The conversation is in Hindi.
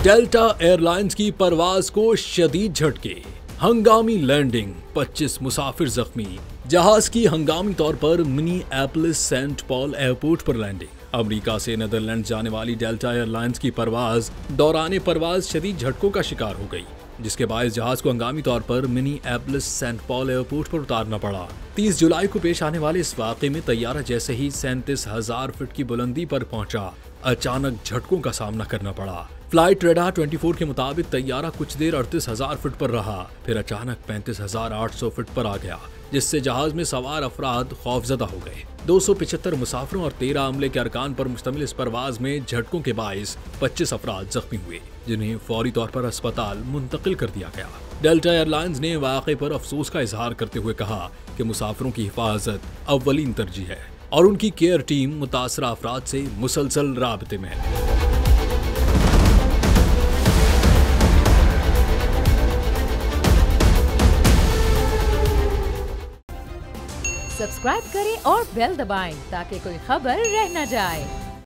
डेल्टा एयरलाइंस की परवाज को शदीद झटके, हंगामी लैंडिंग, 25 मुसाफिर जख्मी। जहाज की हंगामी तौर पर मिनीएपोलिस सेंट पॉल एयरपोर्ट पर लैंडिंग। अमेरिका से नीदरलैंड जाने वाली डेल्टा एयरलाइंस की परवाज दौरान परवाज शदीद झटकों का शिकार हो गई, जिसके बायस जहाज को हंगामी तौर पर मिनीएपोलिस सेंट पॉल एयरपोर्ट पर उतारना पड़ा। 30 जुलाई को पेश आने वाले इस वाक़े में तैयारा जैसे ही 37,000 फीट की बुलंदी पर पहुंचा, अचानक झटकों का सामना करना पड़ा। फ्लाइट रेडार 24 के मुताबिक तैयारा कुछ देर 38,000 फीट पर रहा, फिर अचानक 35,800 फीट पर आ गया, जिससे जहाज में सवार अफराद खौफजदा हो गए। 275 मुसाफिरों और 13 अमले के अरकान पर मुश्तमिल इस परवाज में झटकों के बायस 25 अफराद जख्मी हुए, जिन्हें फौरी तौर पर अस्पताल मुंतकिल कर दिया गया। डेल्टा एयरलाइंस ने वाक़े पर अफसोस का इजहार करते हुए कहा कि मुसाफिरों की हिफाजत अव्वलीन तरजीह है और उनकी केयर टीम मुतासरा अफराद से मुसलसल राबते में है। सब्सक्राइब करें और बेल दबाएं ताकि कोई खबर रह न जाए।